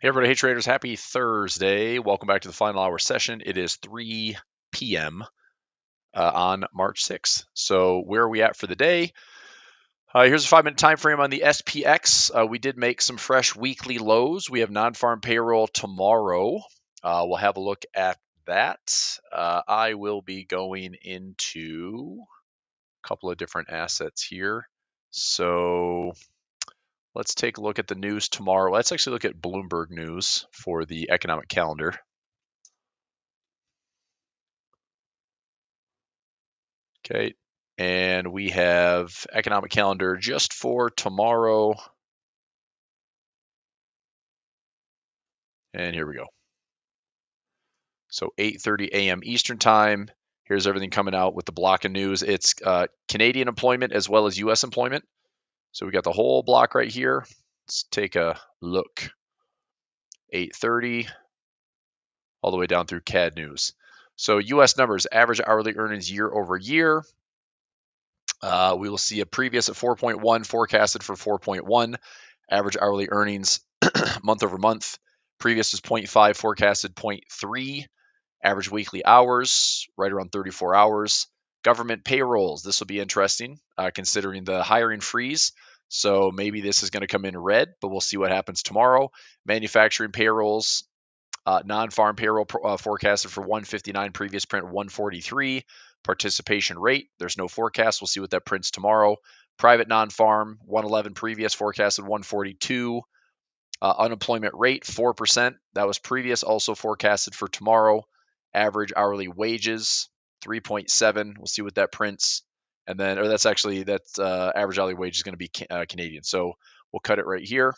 Hey everybody, hey traders, happy Thursday. Welcome back to the final hour session. It is 3 p.m. On March 6th. So where are we at for the day? Here's a 5-minute time frame on the SPX. We did make some fresh weekly lows. We have non-farm payroll tomorrow. We'll have a look at that. I will be going into a couple of different assets here. So let's take a look at the news tomorrow. Let's actually look at Bloomberg news for the economic calendar. Okay, and we have economic calendar just for tomorrow. And here we go. So 8:30 a.m. Eastern time. Here's everything coming out with the block of news. It's Canadian employment as well as U.S. employment. So we got the whole block right here. Let's take a look. 8:30 all the way down through CAD news. So U.S. numbers, average hourly earnings year over year. We will see a previous at 4.1, forecasted for 4.1. Average hourly earnings month over month. Previous was 0.5, forecasted 0.3. Average weekly hours, right around 34 hours. Government payrolls, this will be interesting considering the hiring freeze. So maybe this is going to come in red, but we'll see what happens tomorrow. Manufacturing payrolls, non-farm payroll forecasted for 159, previous print 143. Participation rate, there's no forecast. We'll see what that prints tomorrow. Private non-farm 111, previous forecasted 142. Unemployment rate 4%. That was previous, also forecasted for tomorrow. Average hourly wages 3.7. We'll see what that prints. And then, or that's average hourly wage is going to be Canadian. So we'll cut it right here.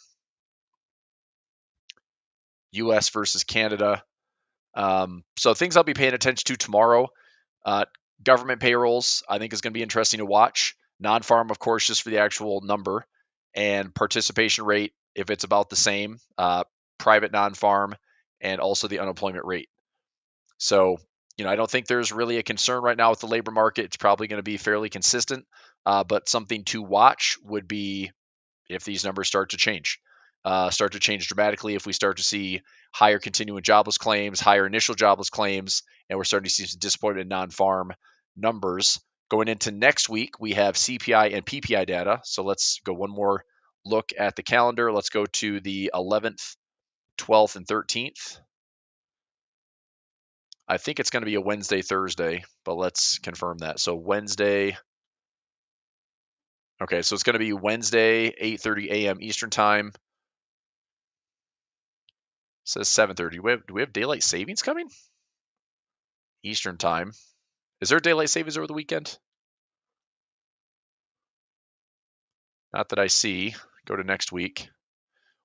U.S. versus Canada. So things I'll be paying attention to tomorrow. Government payrolls, I think, is going to be interesting to watch. Non-farm, of course, just for the actual number. And participation rate, if it's about the same. Private non-farm, and also the unemployment rate. So, I don't think there's really a concern right now with the labor market. It's probably going to be fairly consistent. But something to watch would be if these numbers start to change dramatically, if we start to see higher continuing jobless claims, higher initial jobless claims, and we're starting to see some disappointment in non-farm numbers. Going into next week, we have CPI and PPI data. So let's go one more look at the calendar. Let's go to the 11th, 12th, and 13th. I think it's going to be a Wednesday, Thursday, but let's confirm that. So Wednesday. Okay, so it's going to be Wednesday, 8:30 a.m. Eastern time. It says 7:30. Do we have daylight savings coming? Eastern time. Is there daylight savings over the weekend? Not that I see. Go to next week.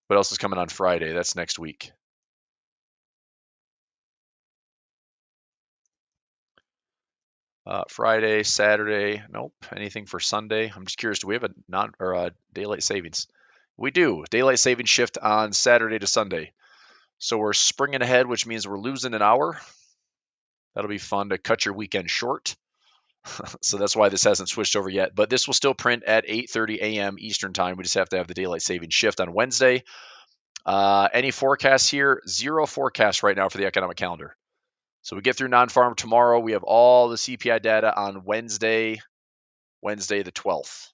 What else is coming on Friday? That's next week. Friday, Saturday. Nope. Anything for Sunday? I'm just curious. Do we have a daylight savings? We do. Daylight savings shift on Saturday to Sunday. So we're springing ahead, which means we're losing an hour. That'll be fun to cut your weekend short. So that's why this hasn't switched over yet. But this will still print at 8:30 a.m. Eastern time. We just have to have the daylight savings shift on Wednesday. Any forecasts here? Zero forecast right now for the economic calendar. So we get through non-farm tomorrow. We have all the CPI data on Wednesday the 12th.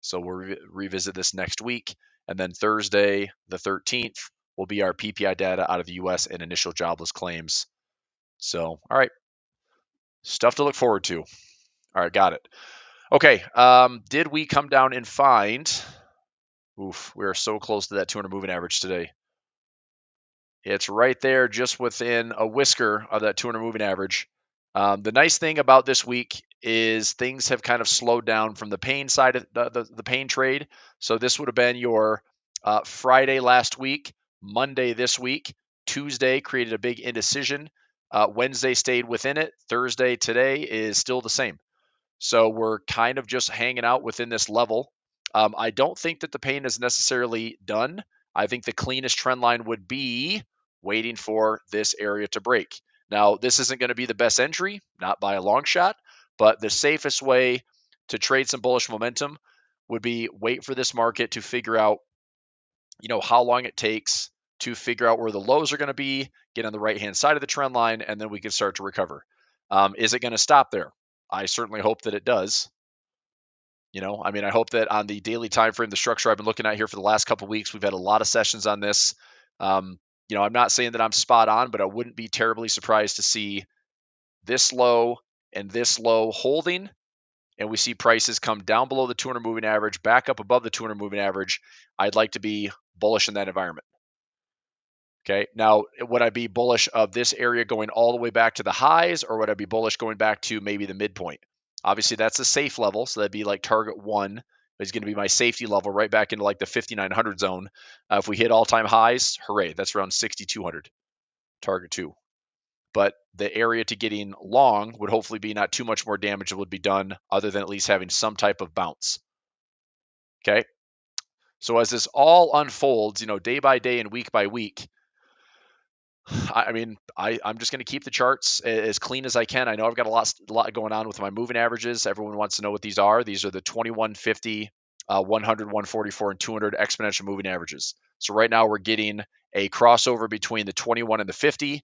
So we'll revisit this next week. And then Thursday, the 13th, will be our PPI data out of the U.S. and initial jobless claims. So, all right. Stuff to look forward to. All right, got it. Okay, did we come down and find... Oof, we are so close to that 200 moving average today. It's right there, just within a whisker of that 200 moving average. The nice thing about this week is things have kind of slowed down from the pain side of the pain trade. So this would have been your Friday last week, Monday this week, Tuesday created a big indecision. Wednesday stayed within it. Thursday today is still the same. So we're kind of just hanging out within this level. I don't think that the pain is necessarily done. I think the cleanest trend line would be waiting for this area to break. Now, this isn't going to be the best entry, not by a long shot, but the safest way to trade some bullish momentum would be wait for this market to figure out, how long it takes to figure out where the lows are going to be, get on the right-hand side of the trend line, and then we can start to recover. Is it going to stop there? I certainly hope that it does. I mean, I hope that on the daily time frame, the structure I've been looking at here for the last couple of weeks, we've had a lot of sessions on this. I'm not saying that I'm spot on, but I wouldn't be terribly surprised to see this low and this low holding, and we see prices come down below the 200 moving average, back up above the 200 moving average. I'd like to be bullish in that environment. Okay. Now, would I be bullish of this area going all the way back to the highs, or would I be bullish going back to maybe the midpoint? Obviously, that's a safe level. So that'd be like target 1 is going to be my safety level right back into like the 5,900 zone. If we hit all-time highs, hooray, that's around 6,200, target 2. But the area to getting long would hopefully be not too much more damage that would be done other than at least having some type of bounce. Okay. So as this all unfolds, day by day and week by week, I'm just going to keep the charts as clean as I can. I know I've got a lot going on with my moving averages. Everyone wants to know what these are. These are the 21, 50, 100, 144, and 200 exponential moving averages. So right now we're getting a crossover between the 21 and the 50,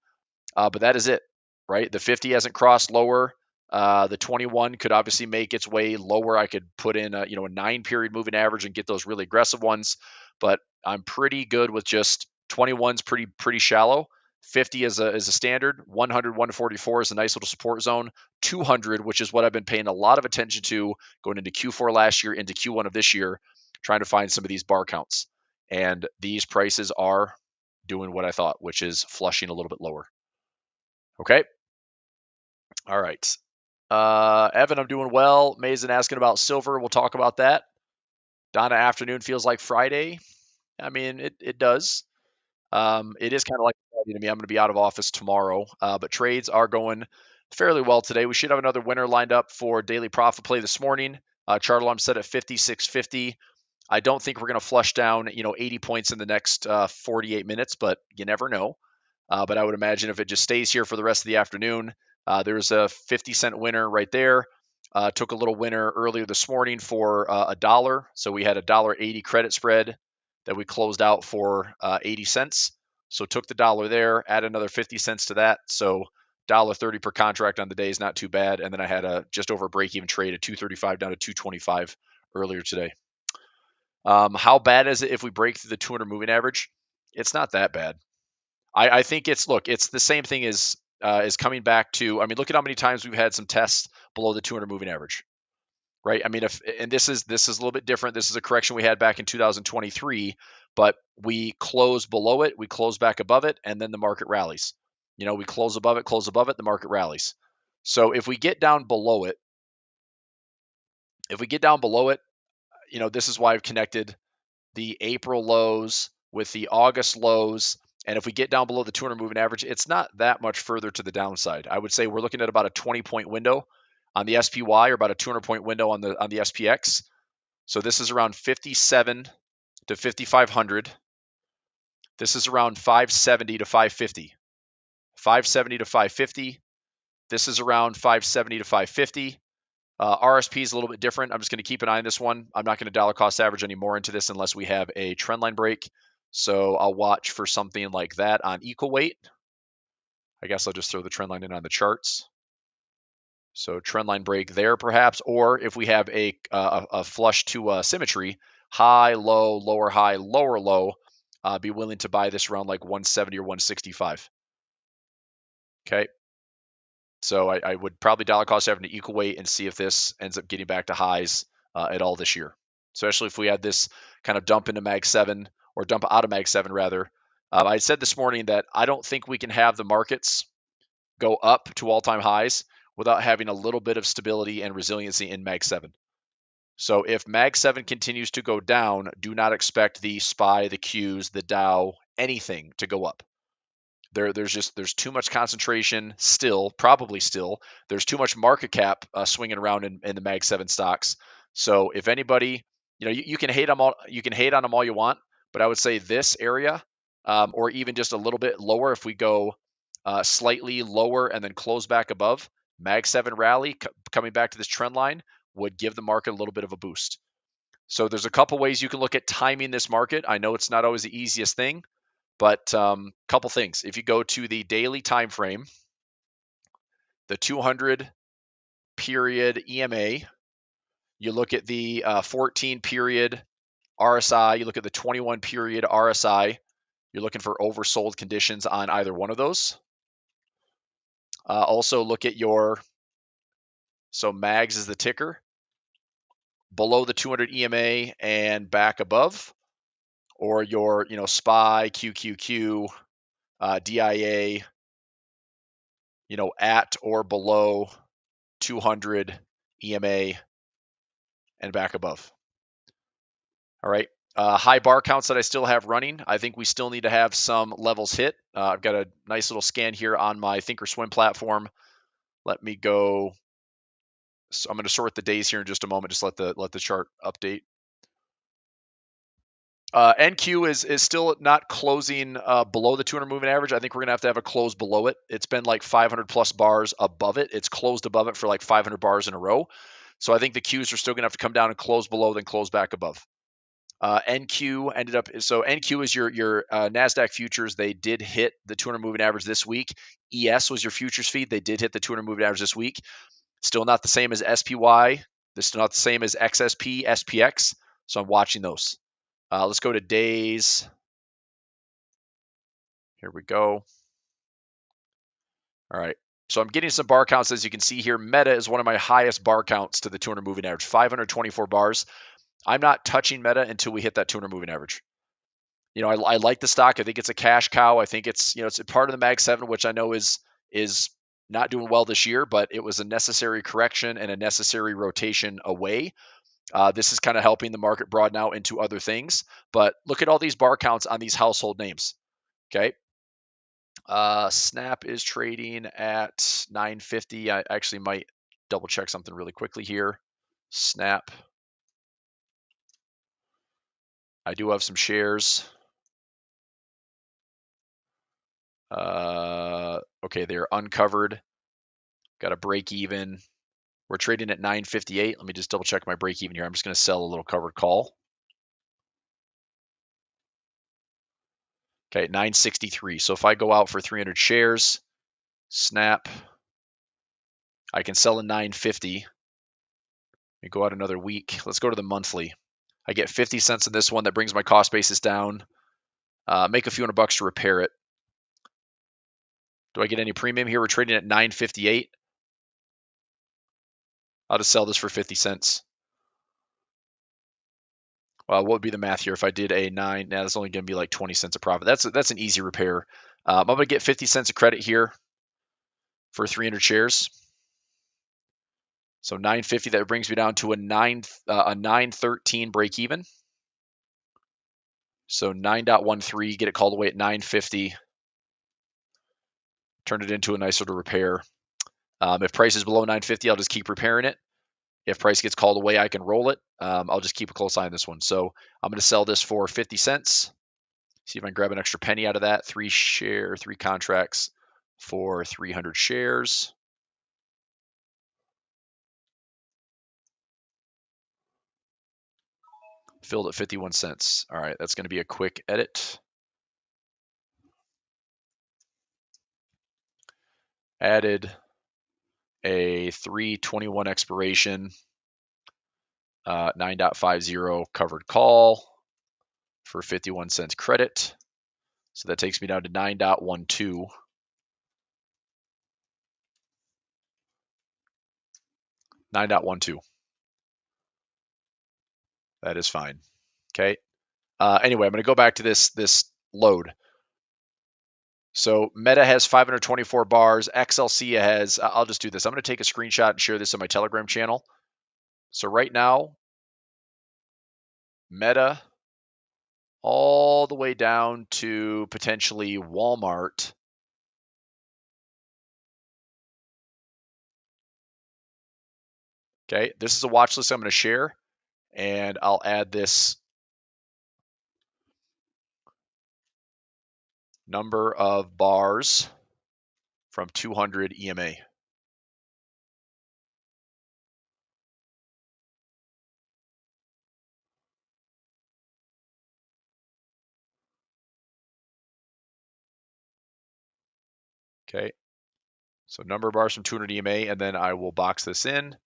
but that is it, right? The 50 hasn't crossed lower. The 21 could obviously make its way lower. I could put in a 9-period moving average and get those really aggressive ones, but I'm pretty good with just 21's pretty shallow. 50 is a standard. 100, 144 is a nice little support zone. 200, which is what I've been paying a lot of attention to going into Q4 last year, into Q1 of this year, trying to find some of these bar counts. And these prices are doing what I thought, which is flushing a little bit lower. Okay. All right. Evan, I'm doing well. Mason asking about silver. We'll talk about that. Donna, afternoon feels like Friday. I mean, it does. It is kind of like Friday to me. I'm going to be out of office tomorrow, but trades are going fairly well today. We should have another winner lined up for daily profit play this morning. Chart alarm set at 56.50. I don't think we're going to flush down, 80 points in the next 48 minutes, but you never know. But I would imagine if it just stays here for the rest of the afternoon, there's a 50-cent winner right there. Took a little winner earlier this morning for $1. So we had a $1.80 credit spread that we closed out for 80 cents. So took the dollar there, add another 50 cents to that. So $1.30 per contract on the day is not too bad. And then I had a just over break-even trade at 235 down to 225 earlier today. How bad is it if we break through the 200 moving average? It's not that bad. I think it's the same thing as coming back to, look at how many times we've had some tests below the 200 moving average, right? And this is a little bit different. This is a correction we had back in 2023, but we close below it, we close back above it, and then the market rallies. We close above it, the market rallies. So if we get down below it, this is why I've connected the April lows with the August lows. And if we get down below the 200 moving average, it's not that much further to the downside. I would say we're looking at about a 20-point window on the SPY or about a 200-point window on the SPX. So this is around 57 to 5,500. This is around 570 to 550. 570 to 550. This is around 570 to 550. RSP is a little bit different. I'm just going to keep an eye on this one. I'm not going to dollar cost average any more into this unless we have a trend line break. So I'll watch for something like that on equal weight. I guess I'll just throw the trend line in on the charts. So trend line break there perhaps, or if we have a flush to symmetry, high, low, lower high, lower low, be willing to buy this around like 170 or 165. Okay. So I would probably dollar cost average to equal weight and see if this ends up getting back to highs at all this year, especially if we had this kind of dump into Mag 7 or dump out of Mag 7 rather. I said this morning that I don't think we can have the markets go up to all-time highs without having a little bit of stability and resiliency in Mag 7. So if Mag 7 continues to go down, do not expect the SPY, the Qs, the Dow, anything to go up. There's too much concentration probably still. There's too much market cap swinging around in the Mag 7 stocks. So if anybody, you can hate them all, you can hate on them all you want, but I would say this area, or even just a little bit lower, if we go slightly lower and then close back above, Mag 7 rally coming back to this trend line would give the market a little bit of a boost. So there's a couple ways you can look at timing this market. I know it's not always the easiest thing, But couple things. If you go to the daily time frame, the 200 period EMA, you look at the 14 period RSI, you look at the 21 period RSI, you're looking for oversold conditions on either one of those. Also look at so MAGS is the ticker, below the 200 EMA and back above, or your, SPY, QQQ, DIA, at or below 200 EMA and back above. All right. High bar counts that I still have running. I think we still need to have some levels hit. I've got a nice little scan here on my Thinkorswim platform. Let me go. So I'm going to sort the days here in just a moment. Just let the chart update. NQ is still not closing below the 200 moving average. I think we're going to have a close below it. It's been like 500 plus bars above it. It's closed above it for like 500 bars in a row. So I think the Qs are still going to have to come down and close below, then close back above. NQ ended up, so NQ is your NASDAQ futures. They did hit the 200 moving average this week. ES was your futures feed. They did hit the 200 moving average this week. Still not the same as SPY. This is still not the same as XSP, SPX. So I'm watching those. Let's go to days. Here we go. All right. So I'm getting some bar counts. As you can see here, Meta is one of my highest bar counts to the 200 moving average, 524 bars. I'm not touching Meta until we hit that 200 moving average. I like the stock. I think it's a cash cow. I think it's a part of the Mag 7, which I know is not doing well this year, but it was a necessary correction and a necessary rotation away. This is kind of helping the market broaden out into other things. But look at all these bar counts on these household names. Okay. Snap is trading at 950. I actually might double check something really quickly here. Snap. I do have some shares. Okay, they're uncovered. Got a break even. We're trading at 958. Let me just double check my break even here. I'm just going to sell a little covered call. Okay, 963. So if I go out for 300 shares, snap, I can sell a 950. Let me go out another week. Let's go to the monthly. I get 50 cents in this one. That brings my cost basis down. Make a few $100 to repair it. Do I get any premium here? We're trading at 958. I'll just sell this for 50 cents. What would be the math here if I did a 9? Now that's only going to be like 20 cents of profit. That's an easy repair. I'm going to get 50 cents of credit here for 300 shares. So 950, that brings me down to a 913 break even. So 9.13, get it called away at 950. Turn it into a nice sort of repair. If price is below 950, I'll just keep repairing it. If price gets called away, I can roll it. I'll just keep a close eye on this one. So I'm going to sell this for 50 cents. See if I can grab an extra penny out of that. 3 contracts for 300 shares. Filled at 51 cents. All right, that's going to be a quick edit. Added a 3/21 expiration, 9.50 covered call for 51 cents credit. So that takes me down to 9.12. 9.12. That is fine. Okay. Anyway, I'm going to go back to this load. So Meta has 524 bars. XLC has, I'll just do this. I'm going to take a screenshot and share this on my Telegram channel. So right now, Meta all the way down to potentially Walmart. Okay, this is a watch list I'm going to share, and I'll add this number of bars from 200 EMA. Okay. So number of bars from 200 EMA, and then I will box this in.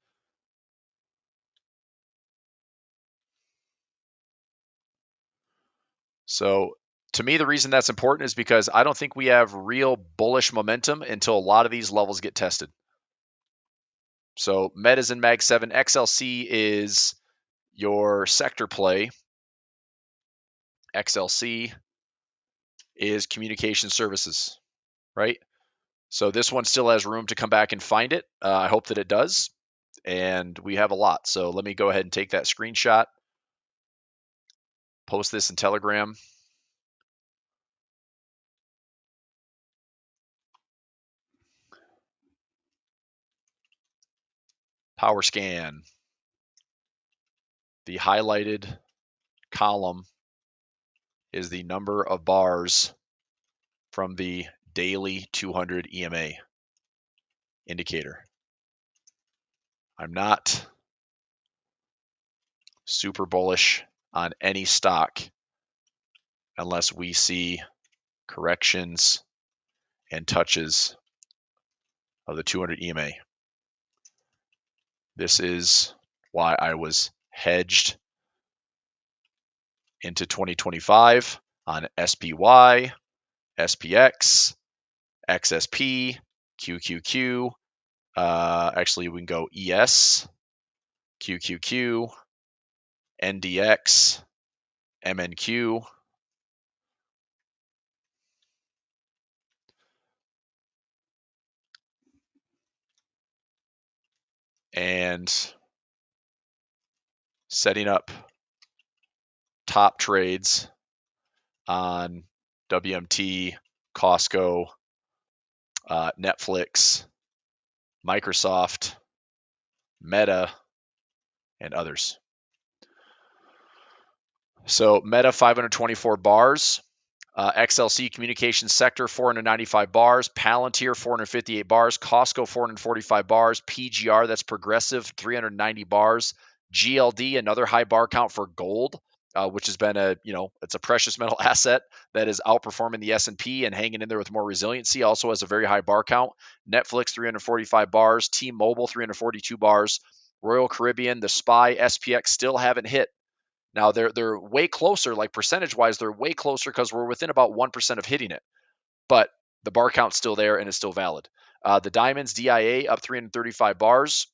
So to me, the reason that's important is because I don't think we have real bullish momentum until a lot of these levels get tested. So Meta's in Mag 7. XLC is your sector play. XLC is communication services, right? So this one still has room to come back and find it. I hope that it does. And we have a lot. So let me go ahead and take that screenshot, post this in Telegram. Power scan. The highlighted column is the number of bars from the daily 200 EMA indicator. I'm not super bullish on any stock unless we see corrections and touches of the 200 EMA. This is why I was hedged into 2025 on SPY, SPX, XSP, QQQ. Actually, we can go ES, QQQ, NDX, MNQ. And setting up top trades on WMT, Costco, Netflix, Microsoft, Meta, and others. So Meta 524 bars, XLC communications sector 495 bars, Palantir 458 bars, Costco 445 bars, PGR, that's Progressive, 390 bars, GLD, another high bar count for gold, which has been it's a precious metal asset that is outperforming the S&P and hanging in there with more resiliency. Also has a very high bar count. Netflix 345 bars, T-Mobile 342 bars, Royal Caribbean, the SPY, SPX still haven't hit. Now they're way closer, like percentage-wise, they're way closer because we're within about 1% of hitting it. But the bar count's still there and it's still valid. The Diamonds DIA up 335 bars.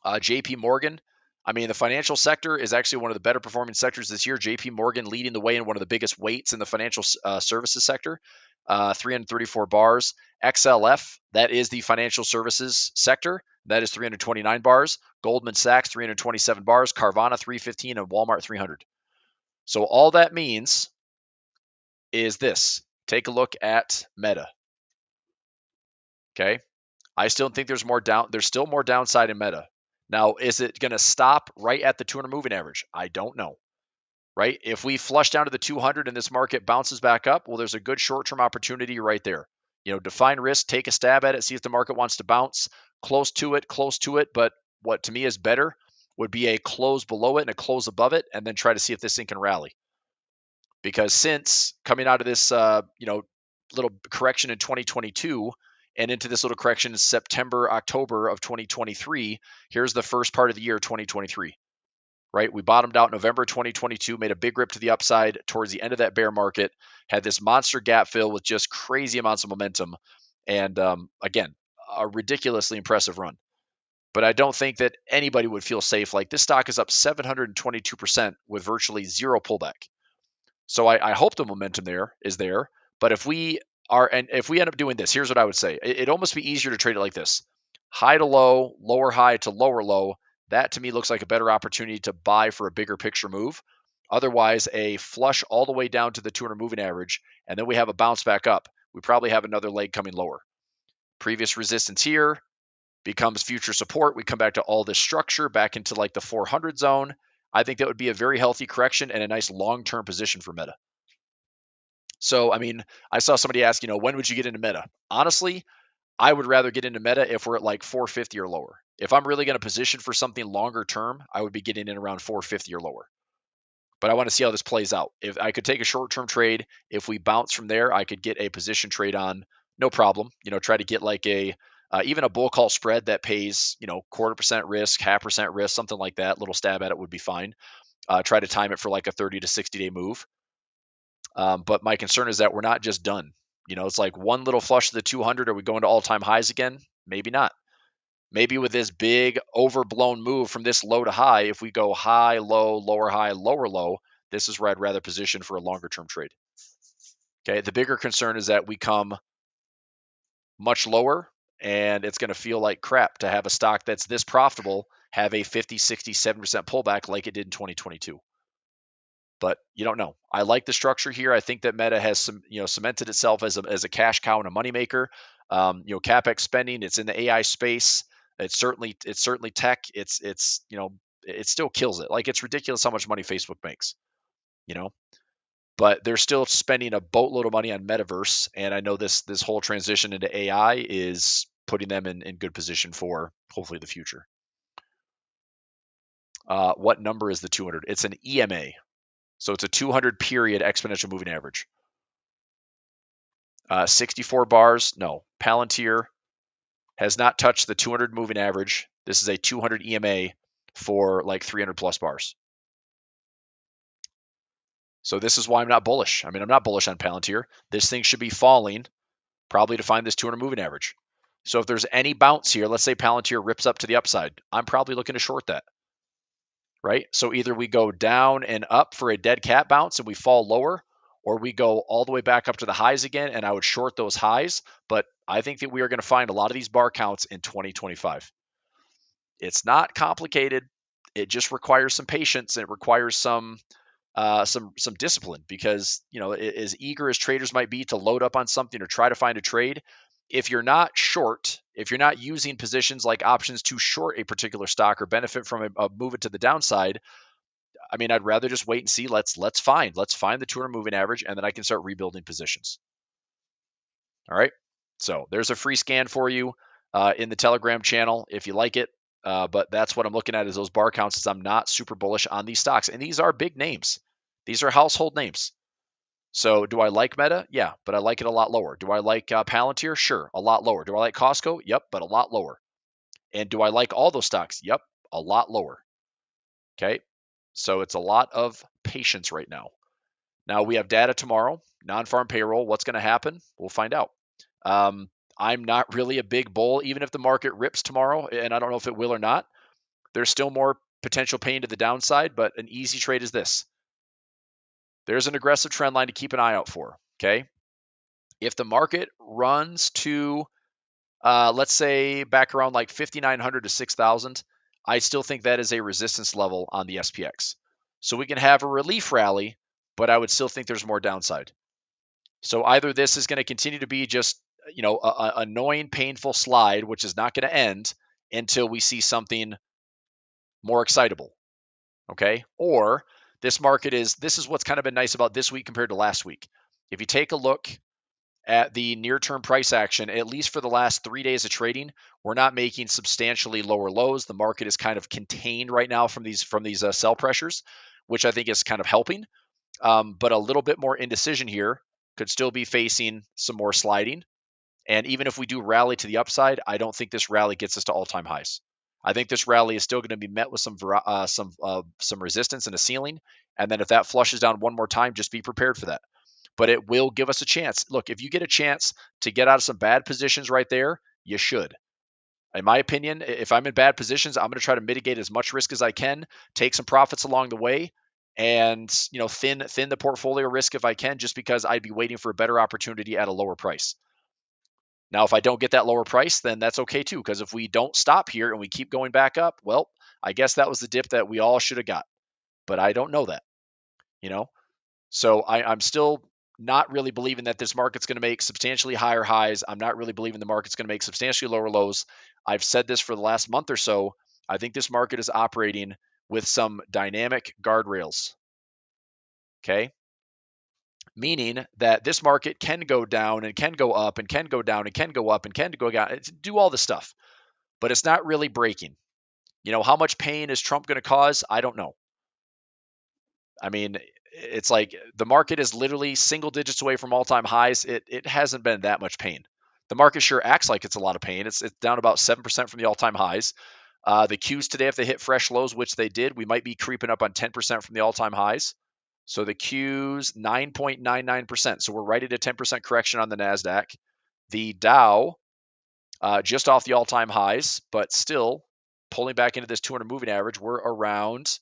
JP Morgan. I mean, the financial sector is actually one of the better performing sectors this year. JP Morgan leading the way in one of the biggest weights in the financial services sector. 334 bars. XLF, that is the financial services sector. That is 329 bars. Goldman Sachs, 327 bars. Carvana, 315, and Walmart, 300. So all that means is this. Take a look at Meta. Okay. I still think there's still more downside in Meta. Now, is it going to stop right at the 200 moving average? I don't know. Right? If we flush down to the 200 and this market bounces back up, well, there's a good short-term opportunity right there. Define risk, take a stab at it, see if the market wants to bounce close to it. But what to me is better would be a close below it and a close above it, and then try to see if this thing can rally. Because since coming out of this, little correction in 2022 and into this little correction in September, October of 2023, here's the first part of the year, 2023. Right? We bottomed out November 2022, made a big rip to the upside towards the end of that bear market, had this monster gap fill with just crazy amounts of momentum. And again, a ridiculously impressive run. But I don't think that anybody would feel safe. Like this stock is up 722% with virtually zero pullback. So I hope the momentum is there. But if we end up doing this, here's what I would say. It'd almost be easier to trade it like this. High to low, lower high to lower low. That to me looks like a better opportunity to buy for a bigger picture move. Otherwise, a flush all the way down to the 200 moving average, and then we have a bounce back up. We probably have another leg coming lower. Previous resistance here becomes future support. We come back to all this structure back into like the 400 zone. I think that would be a very healthy correction and a nice long-term position for Meta. So, I mean, I saw somebody ask, when would you get into Meta? Honestly, I would rather get into Meta if we're at like 450 or lower. If I'm really going to position for something longer term, I would be getting in around 450 or lower. But I want to see how this plays out. If I could take a short-term trade, if we bounce from there, I could get a position trade on no problem. Try to get like a even a bull call spread that pays 1/4% risk, 0.5% risk, something like that. Little stab at it would be fine. Try to time it for like a 30 to 60-day move. But my concern is that we're not just done. It's like one little flush of the 200. Are we going to all-time highs again? Maybe not. Maybe with this big overblown move from this low to high, if we go high, low, lower high, lower low, this is where I'd rather position for a longer term trade. Okay. The bigger concern is that we come much lower and it's going to feel like crap to have a stock that's this profitable have a 50, 60, 7% pullback like it did in 2022. But you don't know. I like the structure here. I think that Meta has cemented itself as a cash cow and a moneymaker. CapEx spending. It's in the AI space. It's certainly tech. It still kills it. Like, it's ridiculous how much money Facebook makes. But they're still spending a boatload of money on metaverse, and I know this whole transition into AI is putting them in good position for hopefully the future. What number is the 200? It's an EMA. So it's a 200 period exponential moving average. 64 bars, no. Palantir has not touched the 200 moving average. This is a 200 EMA for like 300 plus bars. So this is why I'm not bullish. I mean, I'm not bullish on Palantir. This thing should be falling probably to find this 200 moving average. So if there's any bounce here, let's say Palantir rips up to the upside, I'm probably looking to short that. Right? So either we go down and up for a dead cat bounce and we fall lower, or we go all the way back up to the highs again, and I would short those highs. But I think that we are going to find a lot of these bar counts in 2025. It's not complicated. It just requires some patience. It requires some discipline, because as eager as traders might be to load up on something or try to find a trade, if you're not short, if you're not using positions like options to short a particular stock or benefit from a move it to the downside, I mean, I'd rather just wait and see. Let's find the 200 moving average, and then I can start rebuilding positions. All right. So there's a free scan for you in the Telegram channel if you like it. But that's what I'm looking at, is those bar counts, as I'm not super bullish on these stocks. And these are big names. These are household names. So do I like Meta? Yeah, but I like it a lot lower. Do I like Palantir? Sure, a lot lower. Do I like Costco? Yep, but a lot lower. And do I like all those stocks? Yep, a lot lower. Okay, so it's a lot of patience right now. Now we have data tomorrow, non-farm payroll. What's going to happen? We'll find out. I'm not really a big bull, even if the market rips tomorrow, and I don't know if it will or not. There's still more potential pain to the downside, but an easy trade is this. There's an aggressive trend line to keep an eye out for, okay? If the market runs to, let's say, back around like 5,900 to 6,000, I still think that is a resistance level on the SPX. So we can have a relief rally, but I would still think there's more downside. So either this is going to continue to be just, a annoying, painful slide, which is not going to end until we see something more excitable, okay? Or this is what's kind of been nice about this week compared to last week. If you take a look at the near-term price action, at least for the last 3 days of trading, we're not making substantially lower lows. The market is kind of contained right now from these sell pressures, which I think is kind of helping. But a little bit more indecision here, could still be facing some more sliding. And even if we do rally to the upside, I don't think this rally gets us to all-time highs. I think this rally is still going to be met with some resistance and a ceiling. And then if that flushes down one more time, just be prepared for that. But it will give us a chance. Look, if you get a chance to get out of some bad positions right there, you should. In my opinion, if I'm in bad positions, I'm going to try to mitigate as much risk as I can, take some profits along the way, and thin the portfolio risk if I can, just because I'd be waiting for a better opportunity at a lower price. Now, if I don't get that lower price, then that's okay too, because if we don't stop here and we keep going back up, well, I guess that was the dip that we all should have got. But I don't know that, So I'm still not really believing that this market's going to make substantially higher highs. I'm not really believing the market's going to make substantially lower lows. I've said this for the last month or so. I think this market is operating with some dynamic guardrails. Okay. Meaning that this market can go down and can go up and can go down and can go up and can go down, do all this stuff, but it's not really breaking. How much pain is Trump going to cause? I don't know. I mean, it's like the market is literally single digits away from all-time highs. It hasn't been that much pain. The market sure acts like it's a lot of pain. It's down about 7% from the all-time highs. The Qs today, if they hit fresh lows, which they did, we might be creeping up on 10% from the all-time highs. So the Qs 9.99%. So we're right at a 10% correction on the Nasdaq. The Dow just off the all-time highs, but still pulling back into this 200 moving average. We're around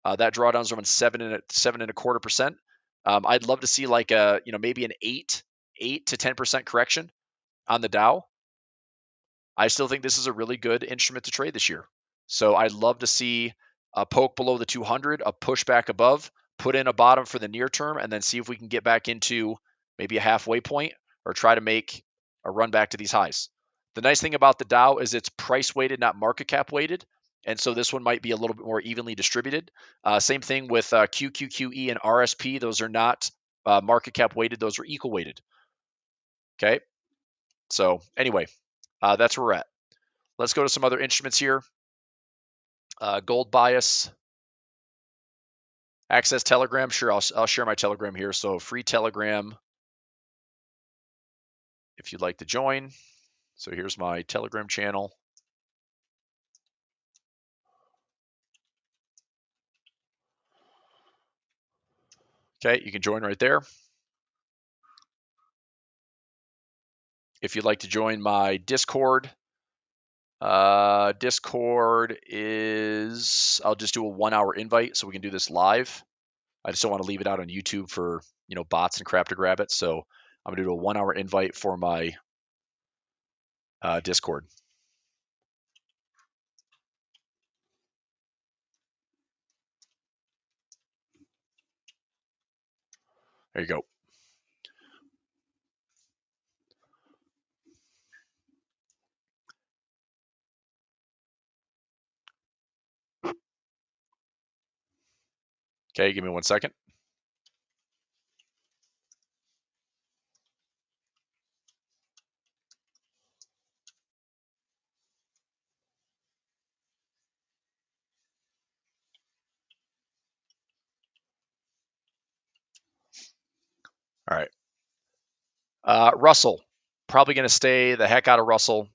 that drawdown's around 7.25%. I'd love to see like a maybe an 8 to 10% correction on the Dow. I still think this is a really good instrument to trade this year. So I'd love to see a poke below the 200, a push back above, put in a bottom for the near term, and then see if we can get back into maybe a halfway point or try to make a run back to these highs. The nice thing about the Dow is it's price weighted, not market cap weighted. And so this one might be a little bit more evenly distributed. Same thing with QQQE and RSP. Those are not market cap weighted. Those are equal weighted. Okay. So anyway, that's where we're at. Let's go to some other instruments here. Gold bias. Access Telegram. Sure, I'll share my Telegram here. So free Telegram if you'd like to join. So here's my Telegram channel. Okay, you can join right there. If you'd like to join my Discord, Discord is, I'll just do a 1 hour invite so we can do this live. I just don't want to leave it out on YouTube for, bots and crap to grab it. So I'm going to do a 1 hour invite for my Discord. There you go. Okay, give me 1 second. All right. Russell, probably going to stay the heck out of Russell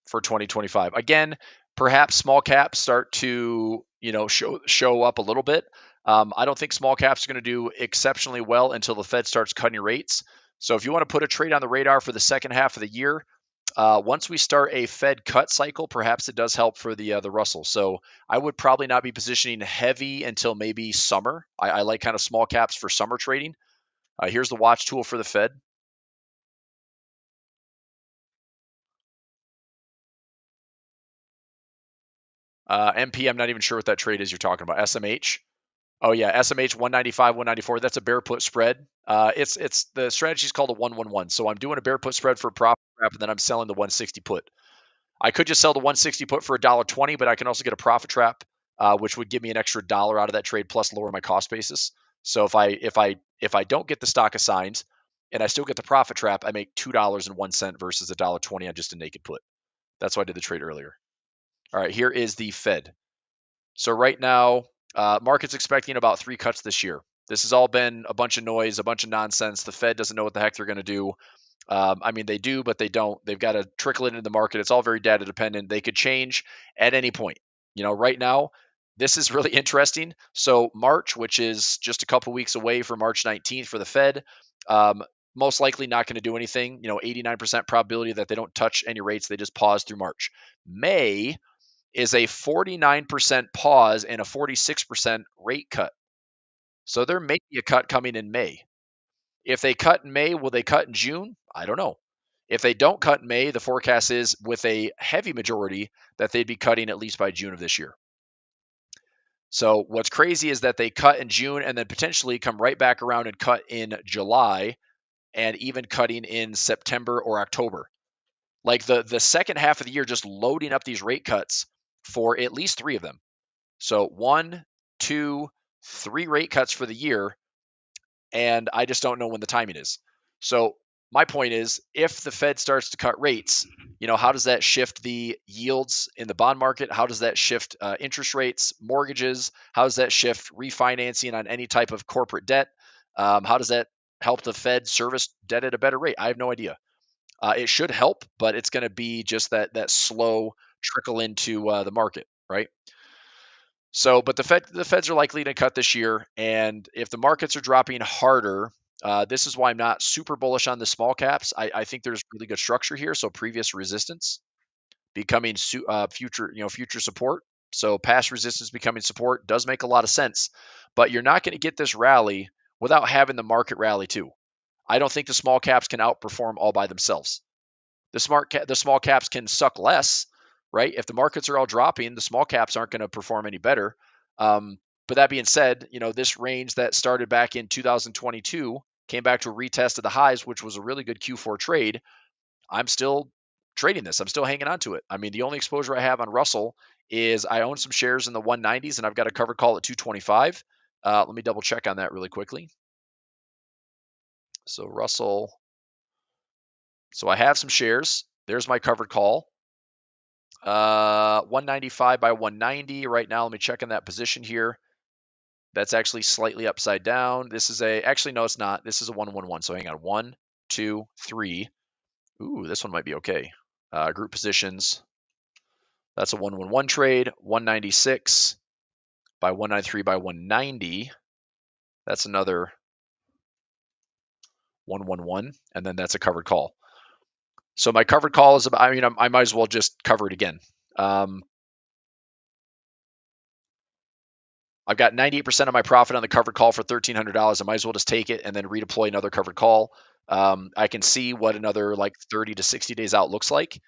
for 2025. Again, perhaps small caps start to, show up a little bit. I don't think small caps are going to do exceptionally well until the Fed starts cutting rates. So if you want to put a trade on the radar for the second half of the year, once we start a Fed cut cycle, perhaps it does help for the Russell. So I would probably not be positioning heavy until maybe summer. I like kind of small caps for summer trading. Here's the watch tool for the Fed. MP, I'm not even sure what that trade is you're talking about. SMH. Oh yeah, SMH 195, 194. That's a bear put spread. It's the strategy is called a 111. So I'm doing a bear put spread for a profit trap, and then I'm selling the 160 put. I could just sell the 160 put for $1.20, but I can also get a profit trap, which would give me an extra dollar out of that trade plus lower my cost basis. So if I don't get the stock assigned and I still get the profit trap, I make $2.01 versus $1.20 on just a naked put. That's why I did the trade earlier. All right, here is the Fed. So right now, market's expecting about 3 cuts this year. This has all been a bunch of noise, a bunch of nonsense. The Fed doesn't know what the heck they're going to do. I mean, they do, but they don't. They've got to trickle it into the market. It's all very data dependent. They could change at any point. Right now, this is really interesting. So March, which is just a couple weeks away from March 19th for the Fed, most likely not going to do anything. 89% probability that they don't touch any rates. They just pause through March. May is a 49% pause and a 46% rate cut. So there may be a cut coming in May. If they cut in May, will they cut in June? I don't know. If they don't cut in May, the forecast is with a heavy majority that they'd be cutting at least by June of this year. So what's crazy is that they cut in June and then potentially come right back around and cut in July and even cutting in September or October. Like the second half of the year, just loading up these rate cuts for at least 3 of them. So 1, 2, 3 rate cuts for the year, and I just don't know when the timing is. So my point is, if the Fed starts to cut rates, how does that shift the yields in the bond market? How does that shift interest rates, mortgages? How does that shift refinancing on any type of corporate debt? How does that help the Fed service debt at a better rate? I have no idea. It should help, but it's going to be just that slow trickle into the market, right? So, but the Feds are likely to cut this year, and if the markets are dropping harder, this is why I'm not super bullish on the small caps. I think there's really good structure here. So previous resistance becoming future, future support. So past resistance becoming support does make a lot of sense, but you're not going to get this rally without having the market rally too. I don't think the small caps can outperform all by themselves. The small caps can suck less, right? If the markets are all dropping, the small caps aren't going to perform any better. But that being said, this range that started back in 2022 came back to a retest of the highs, which was a really good Q4 trade. I'm still trading this. I'm still hanging on to it. I mean, the only exposure I have on Russell is I own some shares in the 190s, and I've got a covered call at 225. Let me double check on that really quickly. So Russell. So I have some shares. There's my covered call. 195 by 190 right now. Let me check in that position here. That's actually slightly upside down. This is actually, no, it's not. This is a 111. So hang on. 1, 2, 3. Ooh, this one might be okay. Group positions. That's a 111 trade. 196 by 193 by 190. That's another 111. And then that's a covered call. So my covered call is about, I might as well just cover it again. I've got 98% of my profit on the covered call for $1,300. I might as well just take it and then redeploy another covered call. I can see what another like 30 to 60 days out looks like.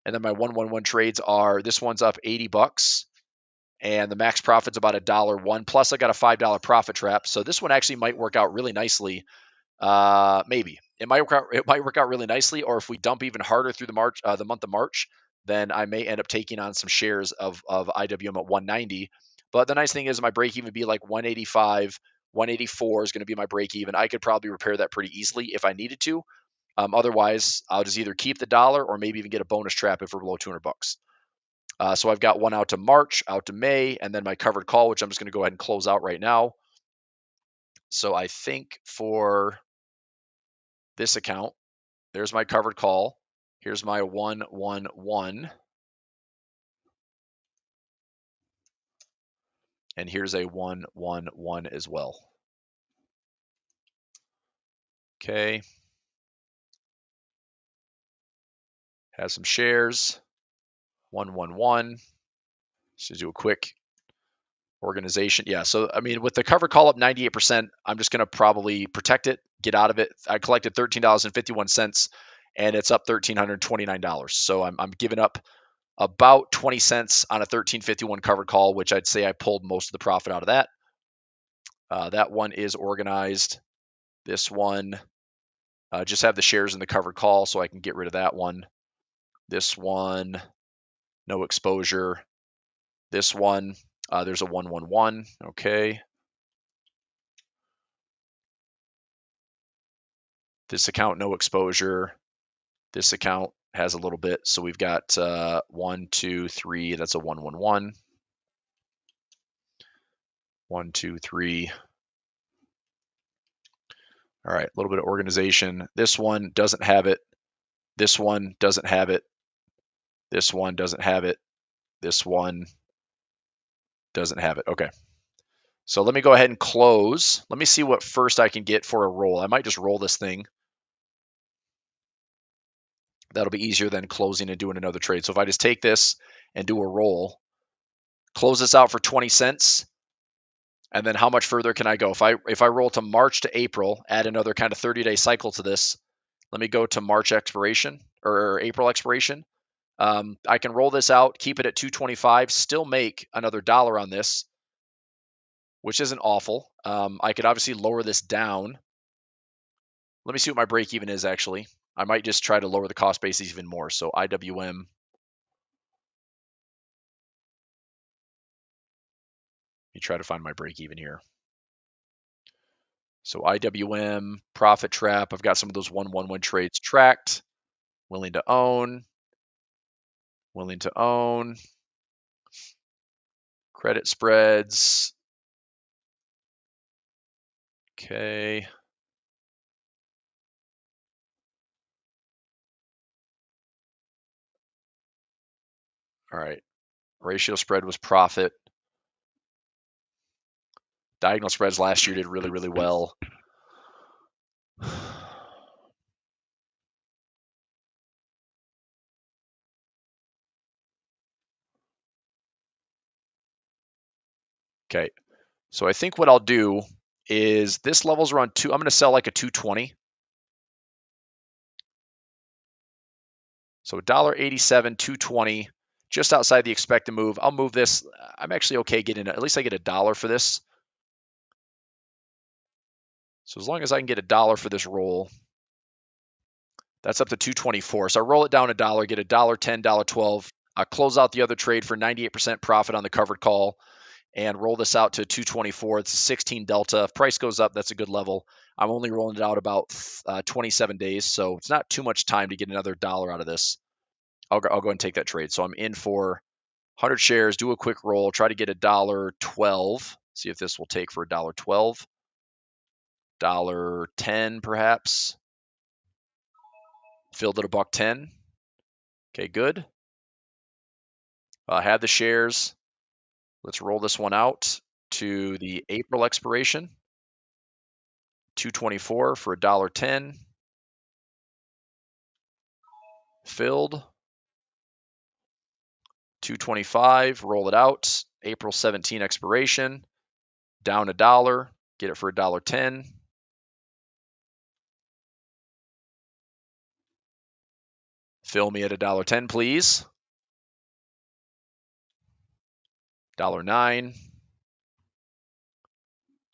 And then my 111 trades are, this one's up 80 bucks and the max profit's about $1.01. Plus I got a $5 profit trap. So this one actually might work out really nicely. Maybe it might work out. It might work out really nicely. Or if we dump even harder through the month of March, then I may end up taking on some shares of IWM at 190. But the nice thing is my break even be like 185, 184 is going to be my break even. I could probably repair that pretty easily if I needed to. Otherwise, I'll just either keep the dollar or maybe even get a bonus trap if we're below 200 bucks. So I've got one out to March, out to May, and then my covered call, which I'm just going to go ahead and close out right now. So I think for this account, there's my covered call. Here's my 111. And here's a 111 as well. Okay. Has some shares. 111. Just do a quick organization. Yeah. So, I mean, with the cover call up 98%, I'm just going to probably protect it, get out of it. I collected $13.51 and it's up $1,329. So I'm giving up about 20 cents on a 1351 covered call, which I'd say I pulled most of the profit out of that. That one is organized. This one, just have the shares in the covered call so I can get rid of that one. This one, no exposure. This one, there's a 111. Okay. This account, no exposure. This account has a little bit. So we've got 1, 2, 3. That's a 111. 1, 2, 3. All right, a little bit of organization. This one doesn't have it. This one doesn't have it. This one doesn't have it. This one doesn't have it. Okay. So let me go ahead and close. Let me see what first I can get for a roll. I might just roll this thing. That'll be easier than closing and doing another trade. So if I just take this and do a roll, close this out for 20 cents, and then how much further can I go? If I roll to March to April, add another kind of 30-day cycle to this. Let me go to March expiration or April expiration. I can roll this out, keep it at 225, still make another $1 on this, which isn't awful. I could obviously lower this down. Let me see what my break even is actually. I might just try to lower the cost basis even more. So IWM. Let me try to find my break even here. So IWM, profit trap. I've got some of those 111 trades tracked. Willing to own. Willing to own. Credit spreads. Okay. All right. Ratio spread was profit. Diagonal spreads last year did really, really well. Okay. So I think what I'll do is this level's around 2. I'm going to sell like a 220. So $1.87, 220, just outside the expected move. I'll move this. I'm actually okay getting at least I get $1 for this. So as long as I can get $1 for this roll, that's up to 224. So I roll it down $1, get $1.10, $1.12. I close out the other trade for 98% profit on the covered call and roll this out to 224. It's a 16 delta. If price goes up, that's a good level. I'm only rolling it out about 27 days, so it's not too much time to get another $1 out of this. I'll go and take that trade. So I'm in for 100 shares, do a quick roll, try to get $1.12. See if this will take for $1.12. $1.10 perhaps. Filled at $1.10. Okay, good. Had the shares. Let's roll this one out to the April expiration. 224 for $1.10. Filled. 225, roll it out. April 17 expiration. Down $1, get it for $1.10. Fill me at $1.10, please. $1.09.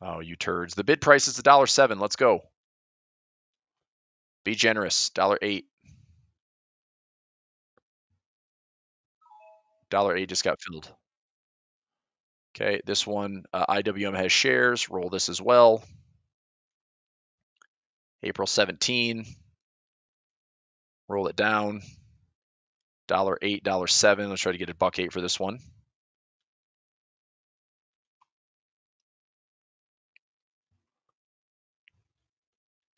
Oh, you turds. The bid price is $1.07. Let's go. Be generous. $1.08. $1.08 just got filled. Okay, this one, IWM has shares. Roll this as well. April 17. Roll it down. $1.08, $1.07. Let's try to get $1.08 for this one.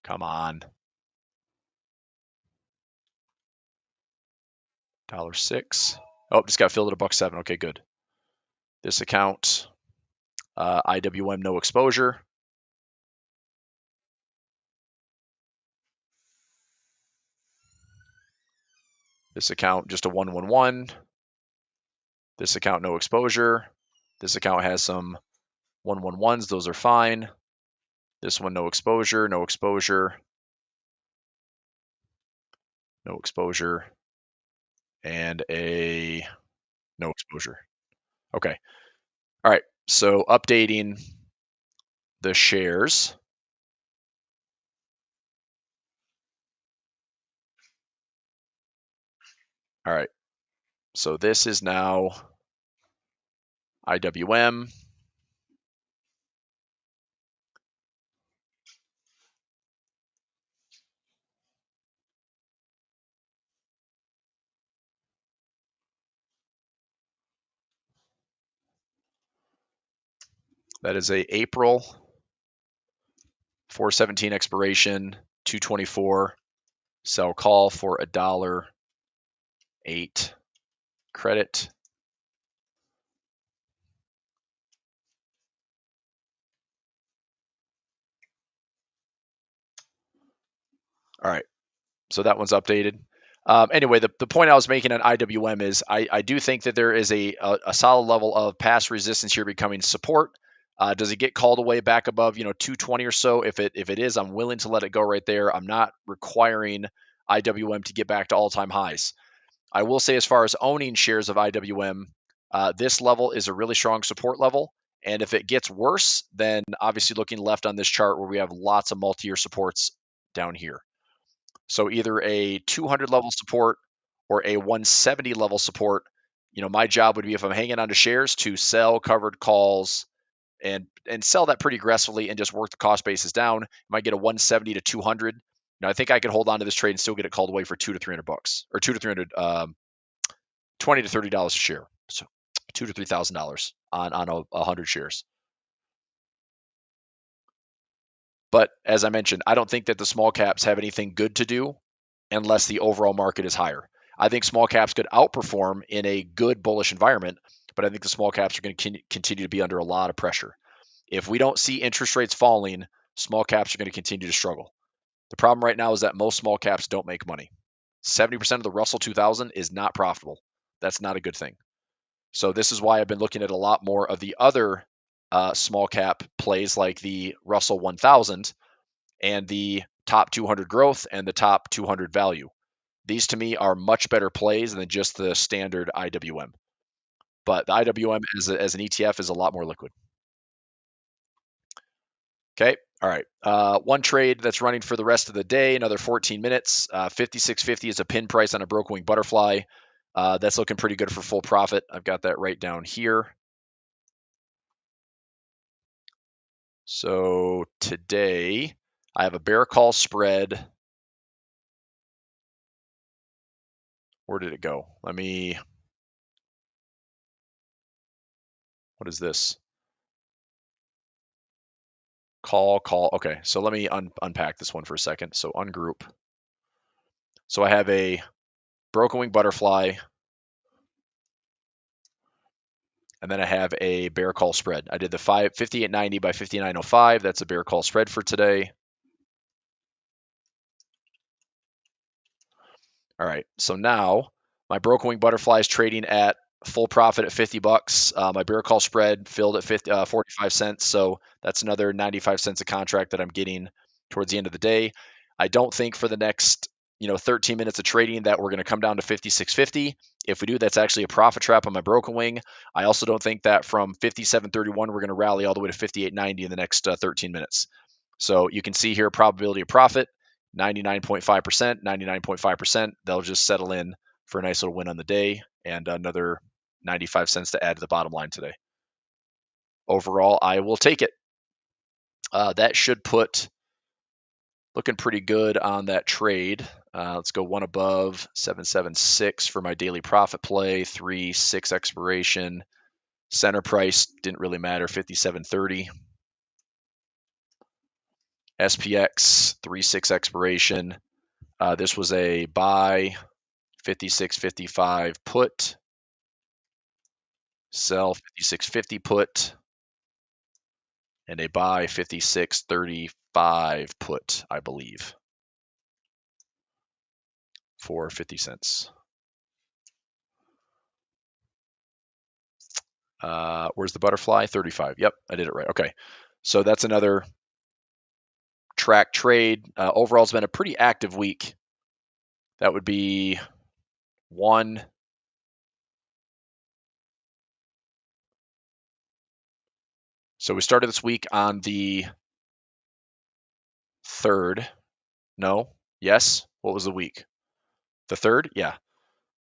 Come on. $1.06. Oh, just got filled at $1.07. Okay, good. This account, IWM no exposure. This account just a 111. This account no exposure. This account has some 111s. Those are fine. This one no exposure, no exposure, no exposure, and a no exposure. Okay. All right. So updating the shares. All right. So this is now IWM. That is a April 417 expiration, 224. Sell call for $1.08 credit. All right. So that one's updated. Anyway, the point I was making on IWM is I do think that there is a solid level of past resistance here becoming support. Does it get called away back above 220 or so? If it is, I'm willing to let it go right there. I'm not requiring IWM to get back to all-time highs. I will say, as far as owning shares of IWM, this level is a really strong support level. And if it gets worse, then obviously looking left on this chart where we have lots of multi-year supports down here. So either a 200 level support or a 170 level support. My job would be, if I'm hanging on to shares, to sell covered calls and sell that pretty aggressively and just work the cost basis down. Might get a 170 to 200. I think I could hold on to this trade and still get it called away for $200 to $300, or $200 to $300, $20 to $30 a share. So $2,000 to $3,000 on 100 shares. But as I mentioned, I don't think that the small caps have anything good to do unless the overall market is higher. I think small caps could outperform in a good bullish environment, but I think the small caps are going to continue to be under a lot of pressure. If we don't see interest rates falling, small caps are going to continue to struggle. The problem right now is that most small caps don't make money. 70% of the Russell 2000 is not profitable. That's not a good thing. So this is why I've been looking at a lot more of the other small cap plays like the Russell 1000 and the top 200 growth and the top 200 value. These to me are much better plays than just the standard IWM. But the IWM as an ETF is a lot more liquid. Okay. All right. One trade that's running for the rest of the day, another 14 minutes. 56.50 is a pin price on a broken wing butterfly. That's looking pretty good for full profit. I've got that right down here. So today I have a bear call spread. Where did it go? What is this? Call. Okay, so let me unpack this one for a second. So ungroup. So I have a broken wing butterfly, and then I have a bear call spread. I did the 58.90 by 59.05. That's a bear call spread for today. All right, so now my broken wing butterfly is trading at full profit at 50 bucks. My bear call spread filled at 45 cents. So that's another 95 cents a contract that I'm getting towards the end of the day. I don't think for the next 13 minutes of trading that we're going to come down to 56.50. If we do, that's actually a profit trap on my broken wing. I also don't think that from 57.31 we're going to rally all the way to 58.90 in the next 13 minutes. So you can see here probability of profit 99.5%, 99.5%. They'll just settle in for a nice little win on the day and another 95 cents to add to the bottom line today. Overall, I will take it. That should put looking pretty good on that trade. Let's go one above 776 for my daily profit play, 3-6 expiration. Center price didn't really matter, 57.30. SPX 3-6 expiration. This was a buy, 56.55 put, sell 56.50 put, and a buy 56.35 put, I believe, for 50 cents. Where's the butterfly? 35. Yep, I did it right. Okay, so that's another track trade. Overall, it's been a pretty active week. That would be one. So we started this week on the 3rd. No. Yes. What was the week? The 3rd? Yeah.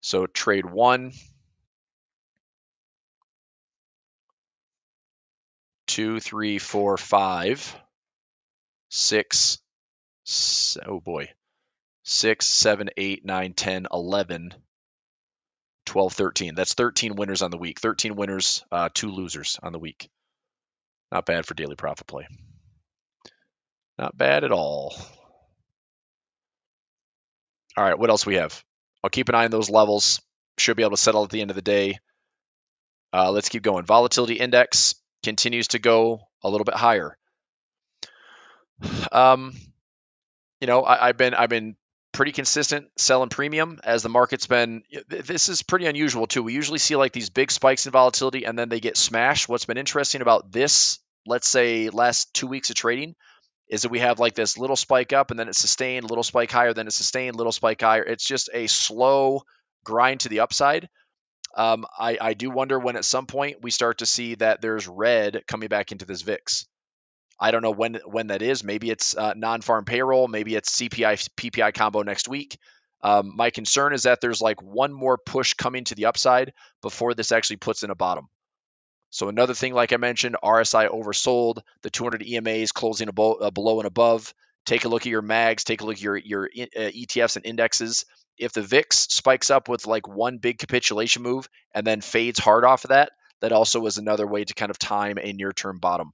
So trade 1, 2, 3, 4, 5, 6. Oh boy. 6, 7, 8, 9, 10, 11, 12, 13. That's 13 winners on the week. 13 winners, 2 losers on the week. Not bad for daily profit play. Not bad at all. All right, what else we have? I'll keep an eye on those levels. Should be able to settle at the end of the day. Let's keep going. Volatility index continues to go a little bit higher. I've been pretty consistent selling premium as the market's been. This is pretty unusual too. We usually see like these big spikes in volatility and then they get smashed. What's been interesting about this, let's say last 2 weeks of trading, is that we have like this little spike up and then it's sustained, little spike higher, then it's sustained, little spike higher. It's just a slow grind to the upside. I do wonder when at some point we start to see that there's red coming back into this VIX. I don't know when that is. Maybe it's non-farm payroll. Maybe it's CPI PPI combo next week. My concern is that there's like one more push coming to the upside before this actually puts in a bottom. So another thing, like I mentioned, RSI oversold, the 200 EMAs closing below and above. Take a look at your mags. Take a look at your ETFs and indexes. If the VIX spikes up with like one big capitulation move and then fades hard off of that, that also is another way to kind of time a near-term bottom.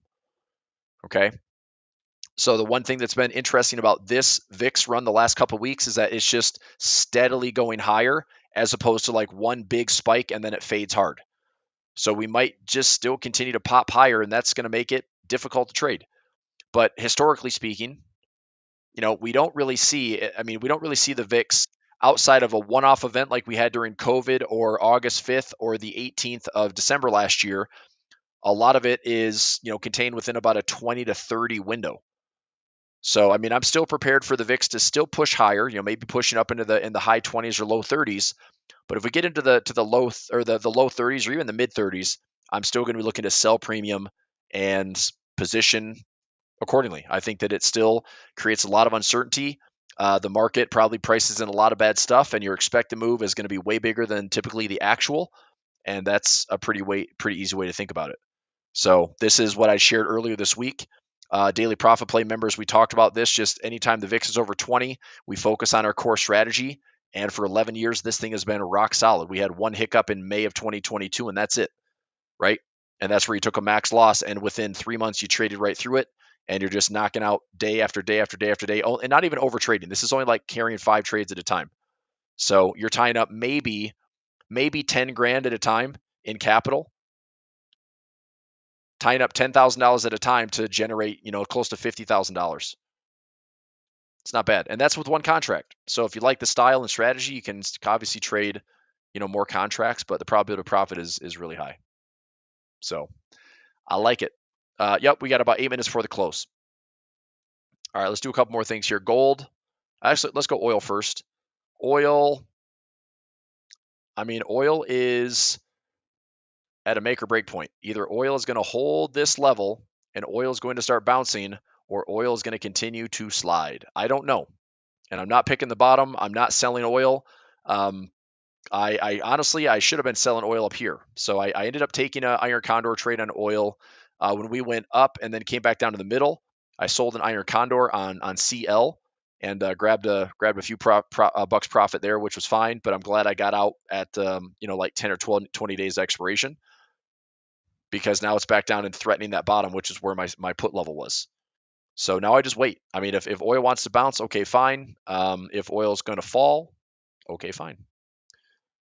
Okay. So the one thing that's been interesting about this VIX run the last couple of weeks is that it's just steadily going higher as opposed to like one big spike and then it fades hard. So we might just still continue to pop higher, and that's going to make it difficult to trade. But historically speaking, we don't really see, we don't really see the VIX outside of a one-off event like we had during COVID or August 5th or the 18th of December last year. A lot of it is, contained within about a 20 to 30 window. So, I'm still prepared for the VIX to still push higher, maybe pushing up into the high 20s or low 30s. But if we get into the low or the low 30s or even the mid 30s, I'm still going to be looking to sell premium and position accordingly. I think that it still creates a lot of uncertainty. The market probably prices in a lot of bad stuff, and your expected move is going to be way bigger than typically the actual, and that's a pretty easy way to think about it. So this is what I shared earlier this week. Daily Profit Play members, we talked about this. Just anytime the VIX is over 20, we focus on our core strategy. And for 11 years, this thing has been rock solid. We had one hiccup in May of 2022, and that's it, right? And that's where you took a max loss, and within 3 months, you traded right through it, and you're just knocking out day after day after day after day, and not even over trading. This is only like carrying 5 trades at a time. So you're tying up maybe 10 grand at a time in capital, tying up $10,000 at a time to generate, close to $50,000. It's not bad. And that's with one contract. So if you like the style and strategy, you can obviously trade, more contracts, but the probability of profit is really high. So I like it. Yep, we got about 8 minutes before the close. All right, let's do a couple more things here. Gold. Actually, let's go oil first. Oil is at a make or break point. Either oil is going to hold this level and oil is going to start bouncing, or oil is going to continue to slide. I don't know. And I'm not picking the bottom. I'm not selling oil. I honestly, I should have been selling oil up here. So I ended up taking an iron condor trade on oil when we went up and then came back down to the middle. I sold an iron condor on CL and grabbed a few bucks profit there, which was fine. But I'm glad I got out at like 10 or 12, 20 days expiration, because now it's back down and threatening that bottom, which is where my put level was. So now I just wait. If oil wants to bounce, okay, fine. If oil is going to fall, okay, fine.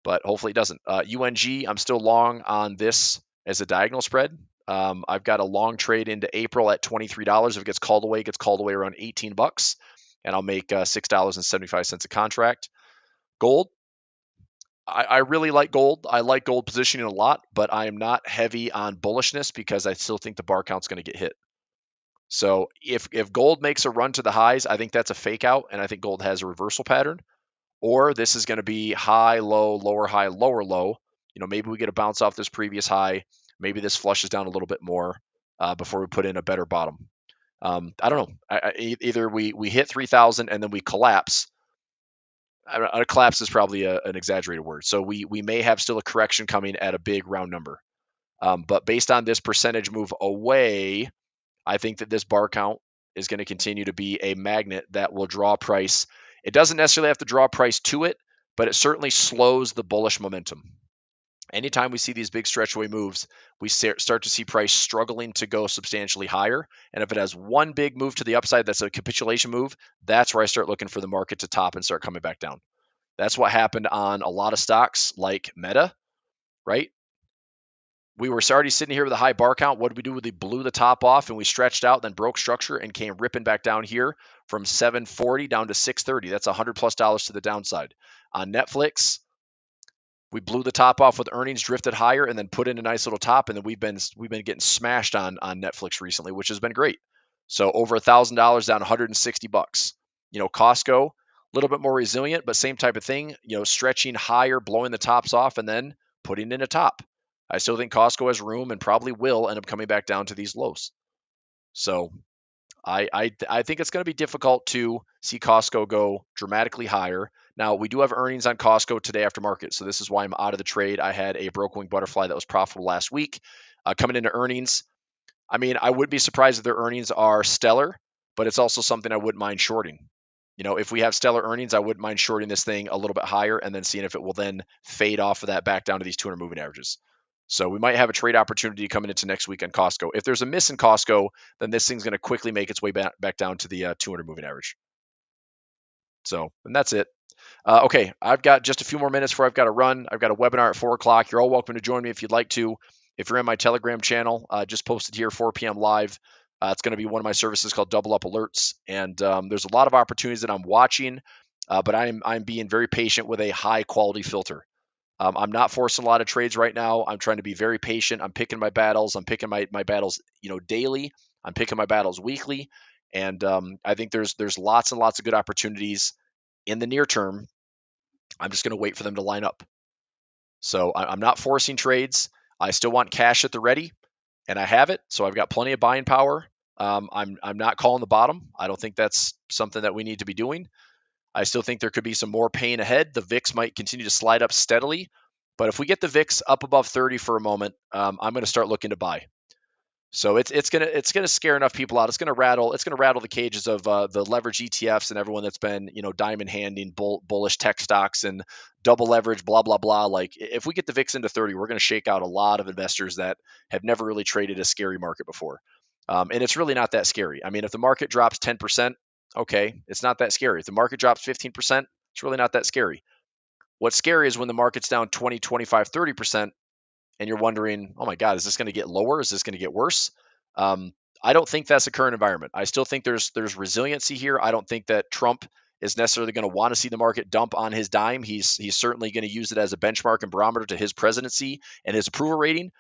But hopefully it doesn't. UNG, I'm still long on this as a diagonal spread. I've got a long trade into April at $23. If it gets called away around 18 bucks, and I'll make $6.75 a contract. Gold, I really like gold. I like gold positioning a lot, but I am not heavy on bullishness because I still think the bar count's going to get hit. So if gold makes a run to the highs, I think that's a fake out, and I think gold has a reversal pattern. Or this is going to be high, low, lower, high, lower, low. Maybe we get a bounce off this previous high. Maybe this flushes down a little bit more before we put in a better bottom. I don't know. Either we hit 3,000 and then we collapse. A collapse is probably an exaggerated word. So we may have still a correction coming at a big round number. But based on this percentage move away, I think that this bar count is going to continue to be a magnet that will draw price. It doesn't necessarily have to draw price to it, but it certainly slows the bullish momentum. Anytime we see these big stretch away moves, we start to see price struggling to go substantially higher. And if it has one big move to the upside, that's a capitulation move, that's where I start looking for the market to top and start coming back down. That's what happened on a lot of stocks like Meta, right? We were already sitting here with a high bar count. What did we do? We blew the top off and we stretched out, then broke structure and came ripping back down here from 740 down to 630. That's $100+ to the downside. On Netflix, we blew the top off with earnings, drifted higher, and then put in a nice little top. And then we've been getting smashed on Netflix recently, which has been great. So over $1,000 down, $160. Costco, a little bit more resilient, but same type of thing. Stretching higher, blowing the tops off, and then putting in a top. I still think Costco has room and probably will end up coming back down to these lows. So I think it's going to be difficult to see Costco go dramatically higher. Now, we do have earnings on Costco today after market, so this is why I'm out of the trade. I had a broke wing butterfly that was profitable last week. Coming into earnings, I would be surprised if their earnings are stellar, but it's also something I wouldn't mind shorting. If we have stellar earnings, I wouldn't mind shorting this thing a little bit higher and then seeing if it will then fade off of that back down to these 200 moving averages. So we might have a trade opportunity coming into next week on Costco. If there's a miss in Costco, then this thing's going to quickly make its way back down to the 200 moving average. So, and that's it. Okay, I've got just a few more minutes before I've got to run. I've got a webinar at 4 o'clock. You're all welcome to join me if you'd like to. If you're in my Telegram channel, just posted here 4 p.m. live. It's going to be one of my services called Double Up Alerts, and there's a lot of opportunities that I'm watching, but I'm being very patient with a high quality filter. I'm not forcing a lot of trades right now. I'm trying to be very patient. I'm picking my battles. I'm picking my battles, daily. I'm picking my battles weekly, and I think there's lots and lots of good opportunities in the near term. I'm just going to wait for them to line up. So I'm not forcing trades. I still want cash at the ready, and I have it. So I've got plenty of buying power. I'm not calling the bottom. I don't think that's something that we need to be doing. I still think there could be some more pain ahead. The VIX might continue to slide up steadily, but if we get the VIX up above 30 for a moment, I'm going to start looking to buy. So it's gonna scare enough people out. It's gonna rattle the cages of the leverage ETFs and everyone that's been diamond handing bullish tech stocks and double leverage blah blah blah. Like if we get the VIX into 30, we're gonna shake out a lot of investors that have never really traded a scary market before. And it's really not that scary. I mean, if the market drops 10%, okay, it's not that scary. If the market drops 15%, it's really not that scary. What's scary is when the market's down 20, 25, 30%, and you're wondering, oh my God, is this going to get lower? Is this going to get worse? Um, I don't think that's the current environment. I still think there's resiliency here. I don't think that Trump is necessarily going to want to see the market dump on his dime. He's certainly going to use it as a benchmark and barometer to his presidency and his approval rating.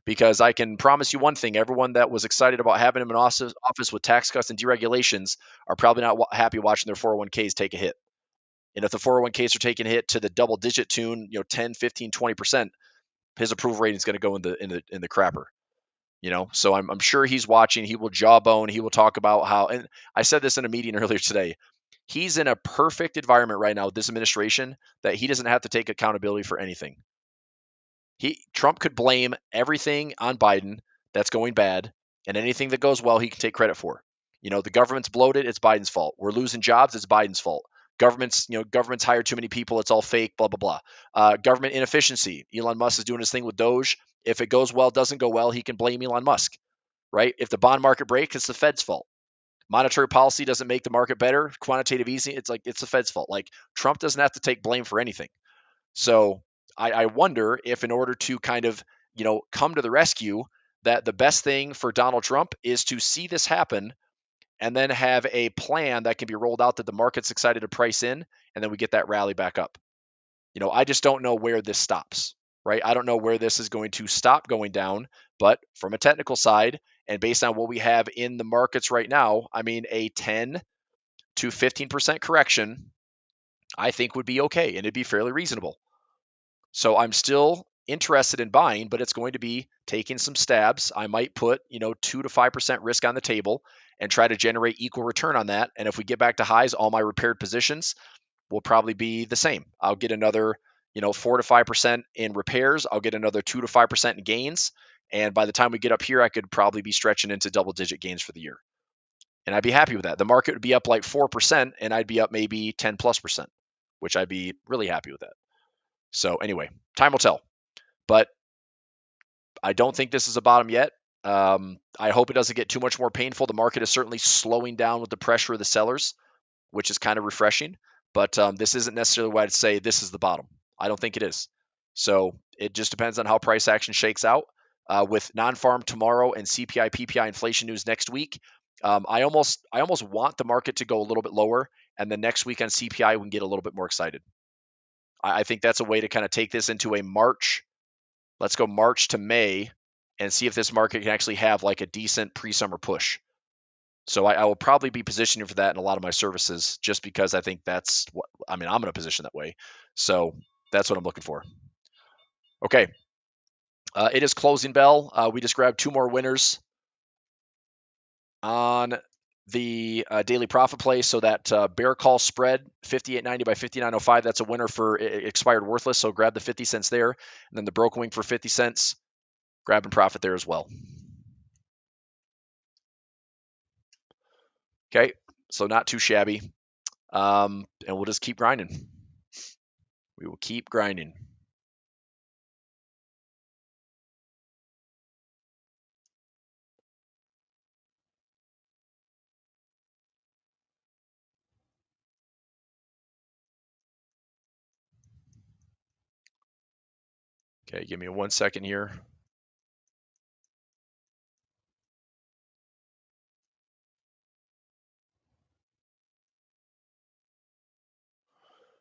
Because I can promise you one thing: everyone that was excited about having him in office with tax cuts and deregulations are probably not happy watching their 401ks take a hit. And if the 401ks are taking a hit to the double digit tune, 10, 15, 20%, his approval rating is going to go in the crapper. So I'm sure he's watching. He will jawbone. He will talk about how, and I said this in a meeting earlier today. He's in a perfect environment right now with this administration that he doesn't have to take accountability for anything. Trump could blame everything on Biden that's going bad, and anything that goes well, he can take credit for. The government's bloated, it's Biden's fault. We're losing jobs, it's Biden's fault. Government's hired too many people, it's all fake, blah blah blah. Government inefficiency. Elon Musk is doing his thing with Doge. If it goes well, doesn't go well, he can blame Elon Musk, right? If the bond market breaks, it's the Fed's fault. Monetary policy doesn't make the market better. Quantitative easing, it's the Fed's fault. Like Trump doesn't have to take blame for anything. So I wonder if, in order to kind of, come to the rescue, that the best thing for Donald Trump is to see this happen and then have a plan that can be rolled out that the market's excited to price in, and then we get that rally back up. I just don't know where this stops, right? I don't know where this is going to stop going down, but from a technical side and based on what we have in the markets right now, I mean, a 10 to 15% correction, I think would be okay and it'd be fairly reasonable. So I'm still interested in buying, but it's going to be taking some stabs. I might put, 2 to 5% risk on the table and try to generate equal return on that. And if we get back to highs, all my repaired positions will probably be the same. I'll get another, 4 to 5% in repairs. I'll get another 2 to 5% in gains. And by the time we get up here, I could probably be stretching into double digit gains for the year. And I'd be happy with that. The market would be up like 4% and I'd be up maybe 10 plus percent, which I'd be really happy with that. So anyway, time will tell. But I don't think this is a bottom yet. I hope it doesn't get too much more painful. The market is certainly slowing down with the pressure of the sellers, which is kind of refreshing. But this isn't necessarily why I'd say this is the bottom. I don't think it is. So it just depends on how price action shakes out. With non-farm tomorrow and CPI, PPI inflation news next week, I almost want the market to go a little bit lower, and then next week on CPI we can get a little bit more excited. I think that's a way to kind of take this into a March. Let's go March to May and see if this market can actually have like a decent pre-summer push. So I will probably be positioning for that in a lot of my services just because I think that's what, I'm going to position that way. So that's what I'm looking for. Okay. It is closing bell. We just grabbed two more winners on the daily profit play. So that bear call spread 58.90 by 59.05, that's a winner for expired worthless. So grab the 50 cents there. And then the broken wing for 50 cents. Grabbing profit there as well. Okay, so not too shabby. And we'll just keep grinding. We will keep grinding. Okay, give me 1 second here.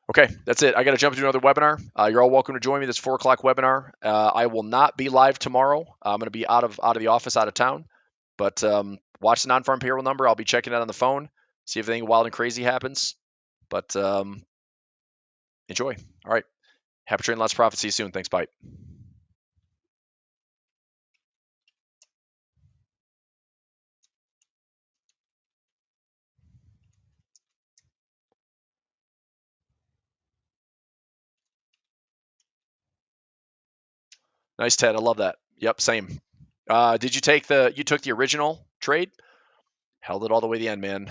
Okay, that's it. I got to jump into another webinar. You're all welcome to join me this 4 o'clock webinar. I will not be live tomorrow. I'm going to be out of the office, out of town. But watch the non-farm payroll number. I'll be checking it on the phone. See if anything wild and crazy happens. But enjoy. All right. Happy trading, lots of profit. See you soon. Thanks. Bye. Nice, Ted. I love that. Yep, same. Did you take you took the original trade? Held it all the way to the end, man.